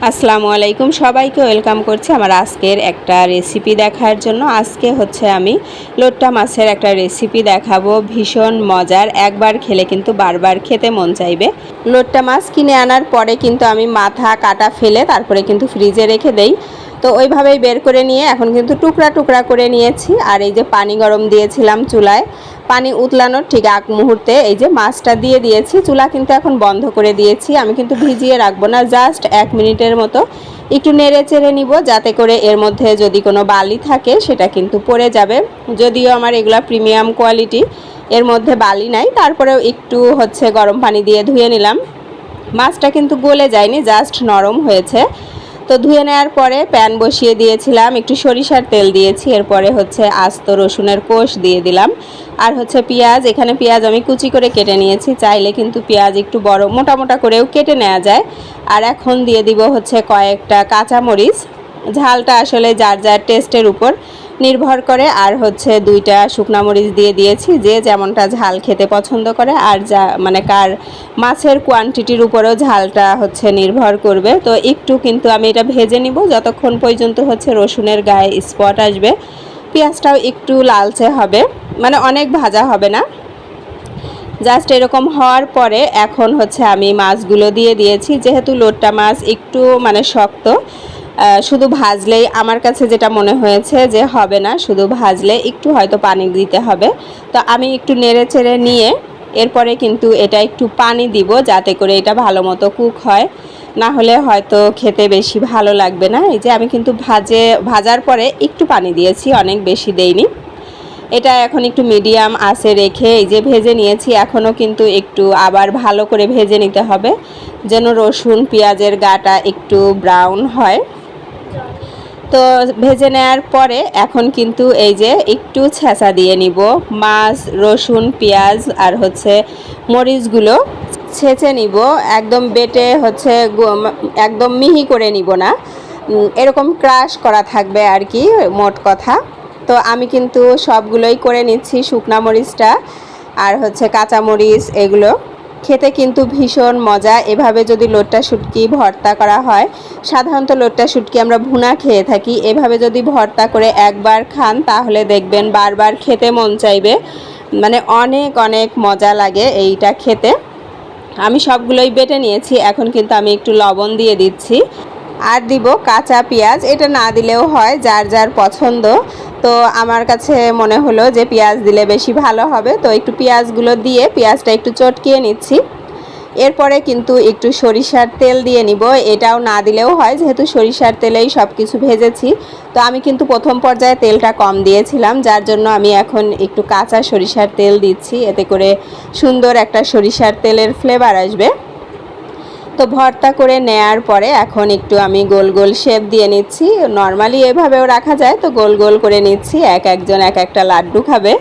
আসসালামু আলাইকুম, সবাইকে ওয়েলকাম করছি আমার আজকের একটা রেসিপি দেখার জন্য। আজকে হচ্ছে আমি লোট্টা মাছের একটা রেসিপি দেখাবো, ভীষণ মজার। একবার খেলে কিন্তু বারবার খেতে মন চাইবে। লোট্টা মাছ কিনে আনার পরে কিন্তু আমি মাথা কাটা ফেলে তারপরে কিন্তু ফ্রিজে রেখে দেই। তো ওইভাবেই বের করে নিয়ে এখন কিন্তু টুকরা টুকরা করে নিয়েছি। আর এই যে পানি গরম দিয়েছিলাম চুলায়, পানি উতলানোর ঠিক আগ মুহূর্তে এই যে মাছটা দিয়ে দিয়েছি। চুলা কিন্তু এখন বন্ধ করে দিয়েছি। আমি কিন্তু ভিজিয়ে রাখবো না, জাস্ট 1 মিনিটের মতো একটু নেড়ে চেড়ে নিব, যাতে করে এর মধ্যে যদি কোনো বালি থাকে সেটা কিন্তু পড়ে যাবে। যদিও আমার এগুলা প্রিমিয়াম কোয়ালিটি, এর মধ্যে বালি নাই, তারপরেও একটু হচ্ছে গরম পানি দিয়ে ধুয়ে নিলাম। মাছটা কিন্তু গলে যায়নি, জাস্ট নরম হয়েছে। তো ধুয়ে নেওয়ার পরে প্যান বসিয়ে দিয়েছিলাম, একটু সরিষার তেল দিয়েছি, এরপরে হচ্ছে আস্ত রসুনের কোষ দিয়ে দিলাম। আর হচ্ছে পেঁয়াজ, এখানে পেঁয়াজ আমি কুচি করে কেটে নিয়েছি, চাইলে কিন্তু পেঁয়াজ একটু বড় মোটা মোটা করেও কেটে নেওয়া যায়। আর এখন দিয়ে দিব হচ্ছে কয়েকটা কাঁচামরিচ। ঝালটা আসলে যার যার টেস্টের উপর নির্ভর করে। আর হচ্ছে 2টা শুকনা মরিচ দিয়ে দিয়েছি, যে যেমনটা ঝাল খেতে পছন্দ করে। আর যা মানে কার মাছের কোয়ান্টিটির উপরেও ঝালটা হচ্ছে নির্ভর করবে। তো একটু কিন্তু আমি এটা ভেজে নিব যতক্ষণ পর্যন্ত হচ্ছে রসুনের গায়ে স্পট আসবে। পেঁয়াজটাও একটু লালচে হবে, মানে অনেক ভাজা হবে না, জাস্ট এরকম হওয়ার পরে এখন হচ্ছে আমি মাছগুলো দিয়ে দিয়েছি। যেহেতু লোট্টা মাছ একটু মানে শক্ত, শুধু ভাজলেই আমার কাছে যেটা মনে হয়েছে যে হবে না, শুধু ভাজলে একটু হয়তো পানি দিতে হবে। তো আমি একটু নেড়ে চেড়ে নিয়ে এরপরে কিন্তু এটা একটু পানি দিব, যাতে করে এটা ভালো মতো কুক হয়, না হলে হয়তো খেতে বেশি ভালো লাগবে না। এই যে আমি কিন্তু ভাজার পরে একটু পানি দিয়েছি, অনেক বেশি দেইনি। এটা এখন একটু মিডিয়াম আঁচে রেখে এই যে ভেজে নিয়েছি। এখনও কিন্তু একটু আবার ভালো করে ভেজে নিতে হবে, যেন রসুন পেঁয়াজের গাটা একটু ব্রাউন হয়। তো ভেজে নেওয়ার পরে এখন কিন্তু এই যে একটু ছেঁচা দিয়ে নিব। মাছ, রসুন, পেঁয়াজ আর হচ্ছে মরিচগুলো ছেঁচে নিব, একদম বেটে হচ্ছে একদম মিহি করে নিব না, এরকম ক্রাশ করা থাকবে আর কি, মোট কথা। তো আমি কিন্তু সবগুলোই করে নিচ্ছি, শুকনা মরিচটা আর হচ্ছে কাঁচা মরিচ, এগুলো খেতে কিন্তু ভীষণ মজা। এভাবে যদি লোট্টা শুটকি ভর্তা করা হয়, সাধারণত লোট্টা শুটকি আমরা ভুনা খেয়ে থাকি, এভাবে যদি ভর্তা করে একবার খান তাহলে দেখবেন বারবার খেতে মন চাইবে, মানে অনেক অনেক মজা লাগে এইটা খেতে। আমি সবগুলোই বেটে নিয়েছি, এখন কিন্তু আমি একটু লবণ দিয়ে দিচ্ছি আর দিব কাঁচা পেঁয়াজ। এটা না দিলেও হয়, যার যার পছন্দ। তো আমার কাছে মনে হলো যে পেঁয়াজ দিলে বেশি ভালো হবে, তো একটু পেঁয়াজগুলো দিয়ে পেঁয়াজটা একটু চটকিয়ে নিচ্ছি। এরপরে কিন্তু একটু সরিষার তেল দিয়ে নিব, এটাও না দিলেও হয়, যেহেতু সরিষার তেলেই সব কিছু ভেজেছি। তো আমি কিন্তু প্রথম পর্যায়ে তেলটা কম দিয়েছিলাম, যার জন্য আমি এখন একটু কাঁচা সরিষার তেল দিচ্ছি, এতে করে সুন্দর একটা সরিষার তেলের ফ্লেভার আসবে। তো ভর্তা করে নেয়ার পরে এখন একটু আমি গোল গোল শেপ দিয়ে নিচ্ছি। নর্মালি এভাবেও রাখা যায়, তো গোল গোল করে নিচ্ছি, একজন এক একটা লাড্ডু খাবে।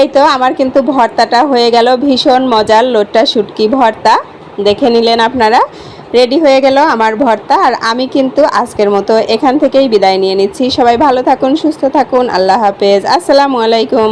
এই তো আমার কিন্তু ভর্তাটা হয়ে গেল, ভীষণ মজার লোট্টা শুটকি ভর্তা। দেখে নিলেন আপনারা, রেডি হয়ে গেল আমার ভর্তা। আর আমি কিন্তু আজকের মতো এখান থেকেই বিদায় নিয়ে নিচ্ছি। সবাই ভালো থাকুন, সুস্থ থাকুন, আল্লাহ হাফেজ, আসসালামু আলাইকুম।